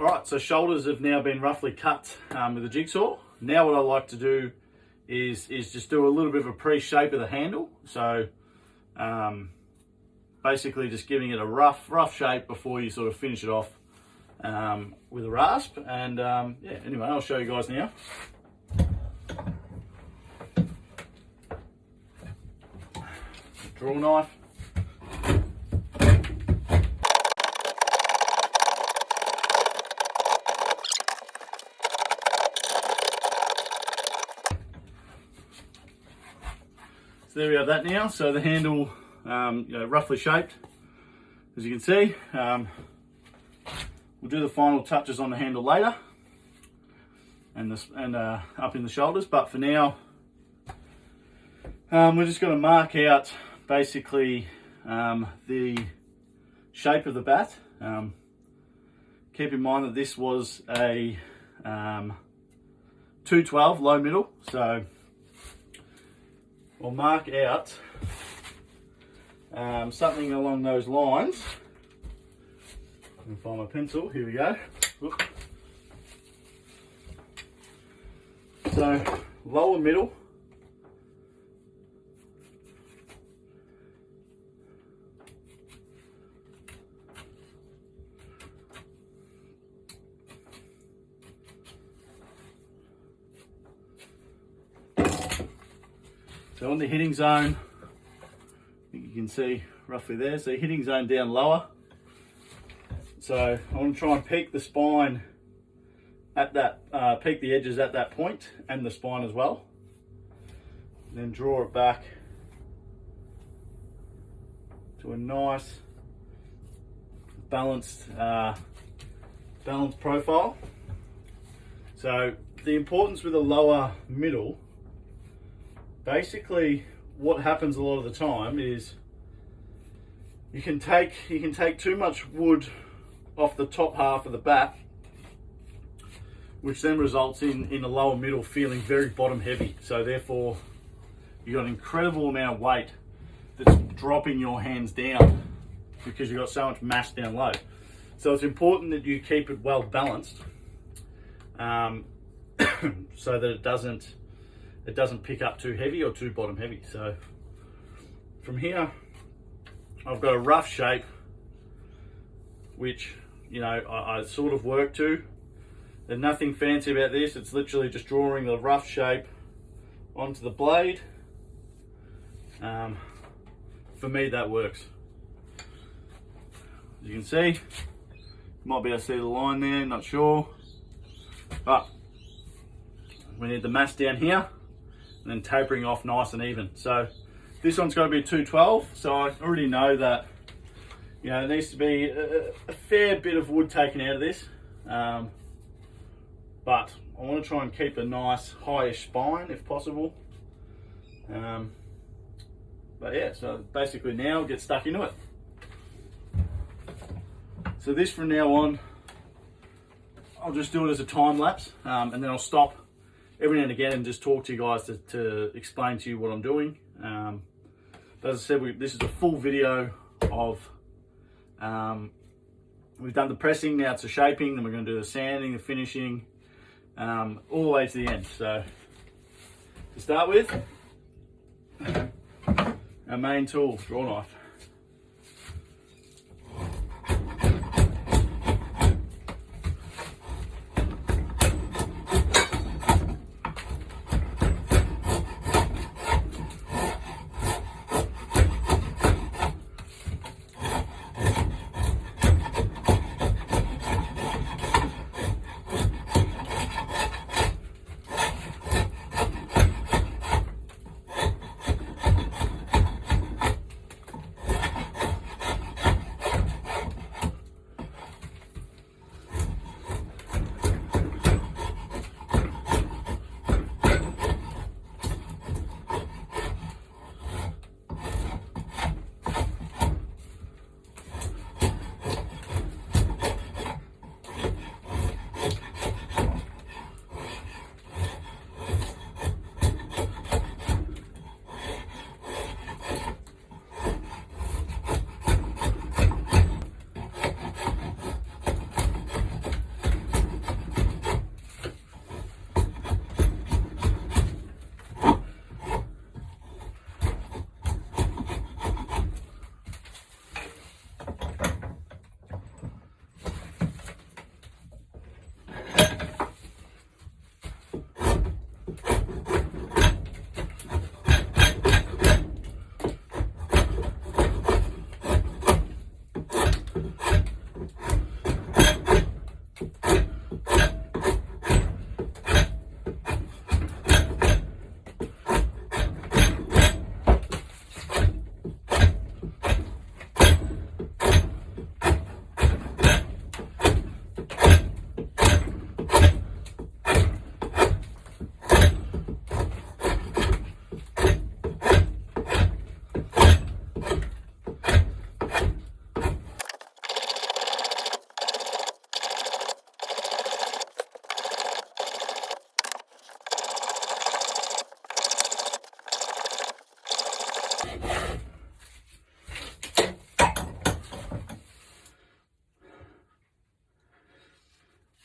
Alright, so shoulders have now been roughly cut with a jigsaw. Now what I like to do is just do a little bit of a pre-shape of the handle. So basically just giving it a rough shape before you sort of finish it off with a rasp. And yeah, anyway, I'll show you guys now. Draw knife. So there we have that now. So the handle, roughly shaped, as you can see. We'll do the final touches on the handle later, and up in the shoulders. But for now, we're just going to mark out basically the shape of the bat. Keep in mind that this was a 212 low middle, so we'll mark out something along those lines. Let me find my pencil, here we go. Whoop. So lower middle, so on the hitting zone, I think you can see roughly there, so hitting zone down lower. So I want to try and peak the spine at that, peak the edges at that point and the spine as well. Then draw it back to a nice balanced profile. So the importance with a lower middle, basically what happens a lot of the time is you can take too much wood off the top half of the bat, which then results in a lower middle feeling very bottom heavy. So therefore you've got an incredible amount of weight that's dropping your hands down because you've got so much mass down low. So it's important that you keep it well balanced, so that it doesn't pick up too heavy or too bottom heavy. So from here, I've got a rough shape, which, I sort of work to. There's nothing fancy about this. It's literally just drawing the rough shape onto the blade. For me, that works. As you can see, you might be able to see the line there, not sure. But we need the mass down here and then tapering off nice and even. So this one's got to be a 212. So I already know that, there needs to be a fair bit of wood taken out of this. But I want to try and keep a nice highish spine if possible. But yeah, so basically now get stuck into it. So this from now on, I'll just do it as a time lapse, and then I'll stop every now and again and just talk to you guys to explain to you what I'm doing. But as I said, this is a full video of, we've done the pressing, now it's the shaping, then we're going to do the sanding, the finishing, all the way to the end. So to start with, our main tool, draw knife.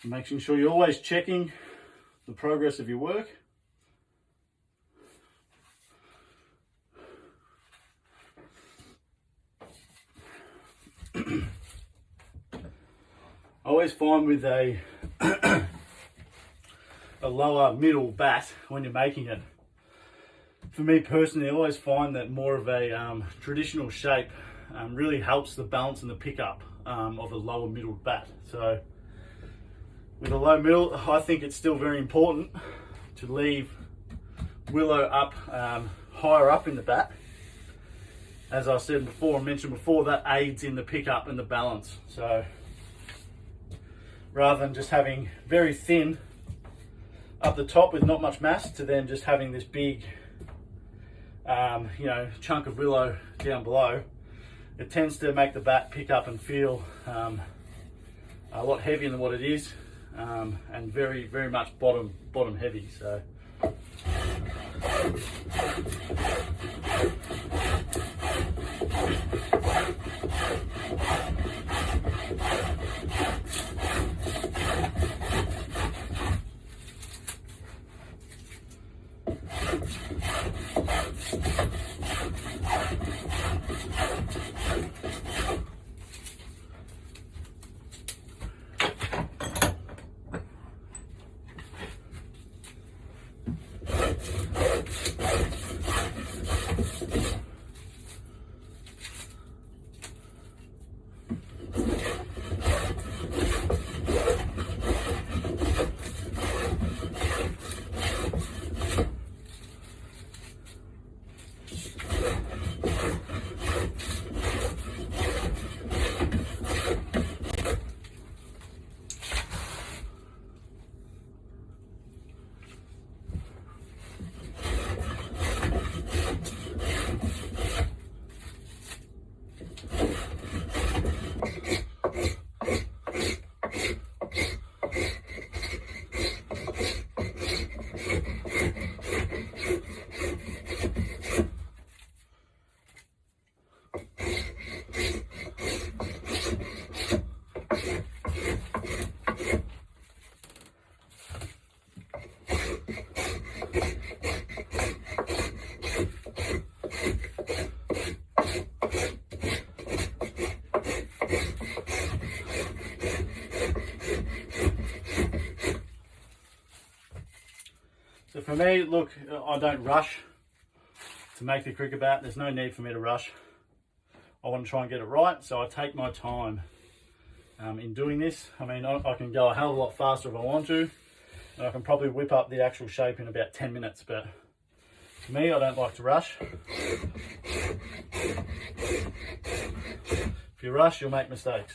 Making sure you're always checking the progress of your work. I always find with a lower middle bat when you're making it, for me personally, I always find that more of a traditional shape really helps the balance and the pickup of a lower middle bat. So with a low middle, I think it's still very important to leave willow up higher up in the bat. As I said before, I mentioned before, that aids in the pickup and the balance. So rather than just having very thin up the top with not much mass, to then just having this big chunk of willow down below, it tends to make the bat pick up and feel a lot heavier than what it is, and very, very much bottom heavy. So for me, look, I don't rush to make the cricket bat. There's no need for me to rush. I want to try and get it right, so I take my time in doing this. I mean, I can go a hell of a lot faster if I want to, and I can probably whip up the actual shape in about 10 minutes, but for me, I don't like to rush. If you rush, you'll make mistakes.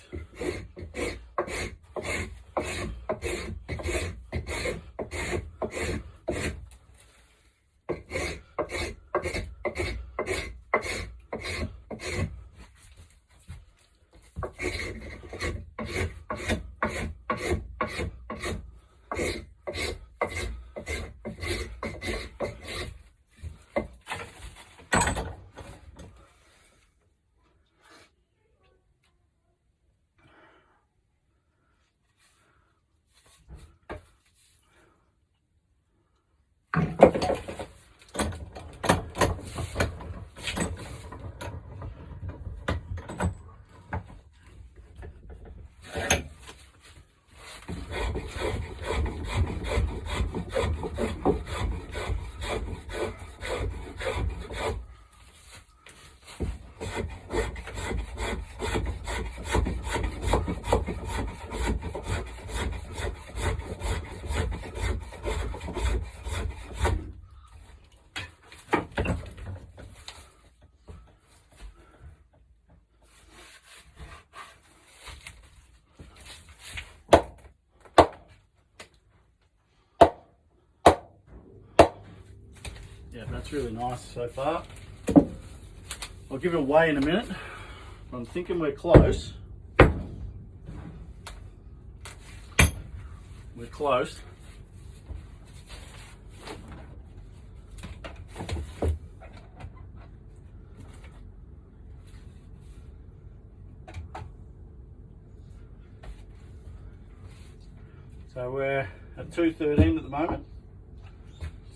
Yeah, that's really nice so far. I'll give it a weigh in a minute. I'm thinking we're close. We're close. So we're at 213 at the moment.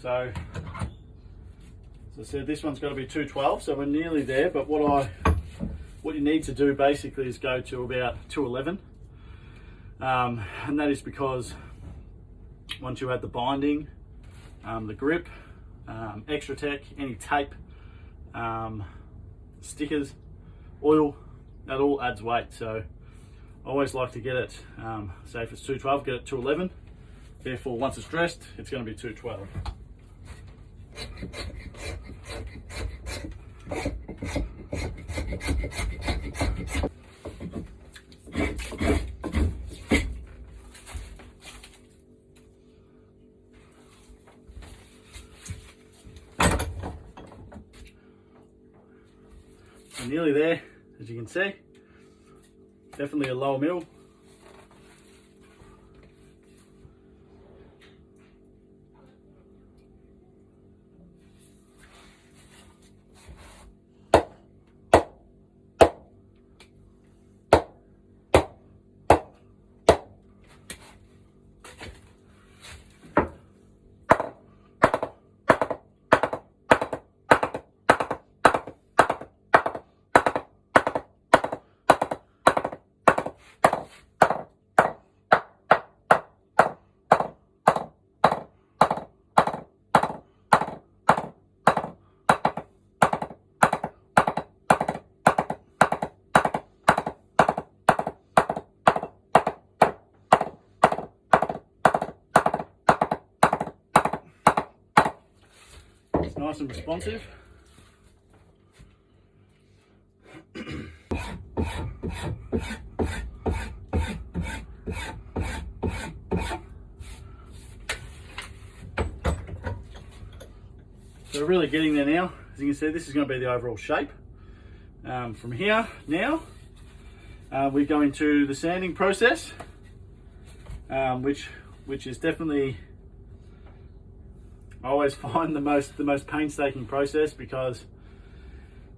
So as I said, this one's got to be 212, so we're nearly there. But what you need to do basically is go to about 211, and that is because once you add the binding, the grip, Extra Tech, any tape, stickers, oil, that all adds weight. So I always like to get it, say if it's 212, get it 211. Therefore, once it's dressed, it's going to be 212. I'm nearly there, as you can see. Definitely a lower middle. It's nice and responsive. So we're really getting there now. As you can see, this is going to be the overall shape. From here now, we go into the sanding process, which is definitely, I always find the most painstaking process, because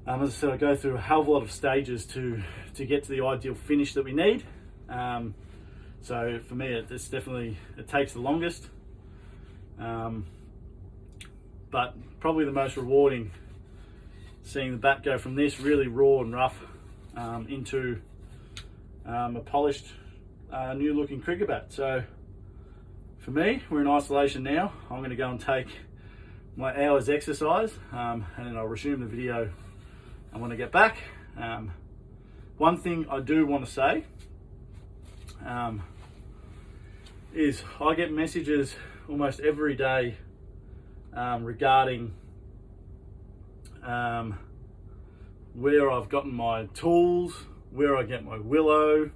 as I said, I go through a hell of a lot of stages to get to the ideal finish that we need. So for me, it takes the longest, but probably the most rewarding, seeing the bat go from this really raw and rough into a polished new looking cricket bat. So for me, we're in isolation now. I'm going to go and take my hour's exercise, and then I'll resume the video when I get back. One thing I do want to say is I get messages almost every day regarding where I've gotten my tools, where I get my willow,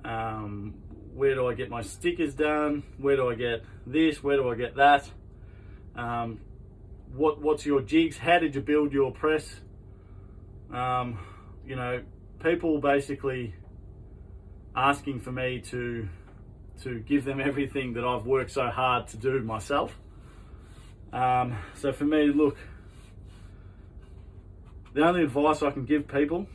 where do I get my stickers done, where do I get this, where do I get that, what's your jigs, how did you build your press. You know, people basically asking for me to give them everything that I've worked so hard to do myself. So for me, look, the only advice I can give people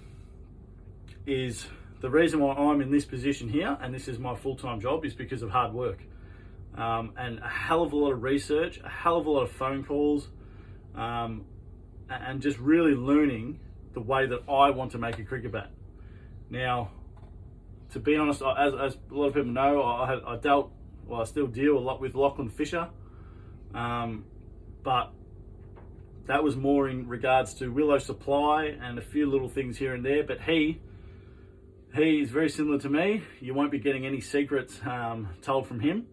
is the reason why I'm in this position here, and this is my full-time job, is because of hard work, and a hell of a lot of research, a hell of a lot of phone calls, and just really learning the way that I want to make a cricket bat. Now, to be honest, as a lot of people know, I still deal a lot with Lachlan Fisher, but that was more in regards to willow supply and a few little things here and there. But he is very similar to me. You won't be getting any secrets told from him,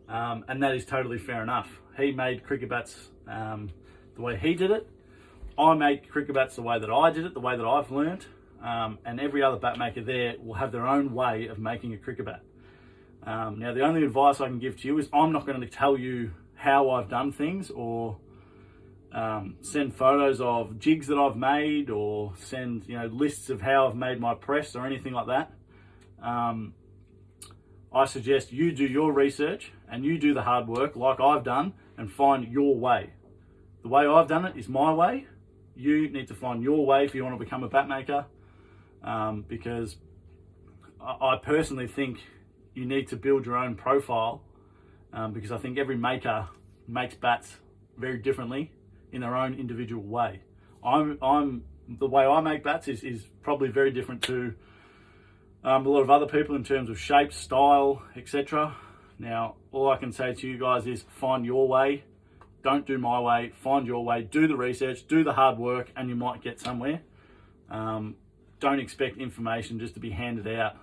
and that is totally fair enough. He made cricket bats the way he did it. I make cricket bats the way that I did it, the way that I've learnt, and every other bat maker there will have their own way of making a cricket bat. Now, the only advice I can give to you is I'm not going to tell you how I've done things, or send photos of jigs that I've made, or send lists of how I've made my press or anything like that. I suggest you do your research and you do the hard work like I've done, and find your way. The way I've done it is my way. You need to find your way if you want to become a bat maker, because I personally think you need to build your own profile, because I think every maker makes bats very differently in their own individual way. The way I make bats is probably very different to a lot of other people in terms of shape, style, etc. Now, all I can say to you guys is find your way. Don't do my way, find your way, do the research, do the hard work, and you might get somewhere. Don't expect information just to be handed out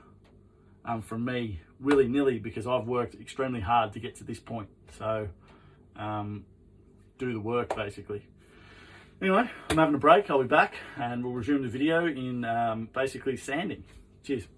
from me willy-nilly, because I've worked extremely hard to get to this point. So do the work, basically. Anyway, I'm having a break. I'll be back and we'll resume the video in basically sanding. Cheers.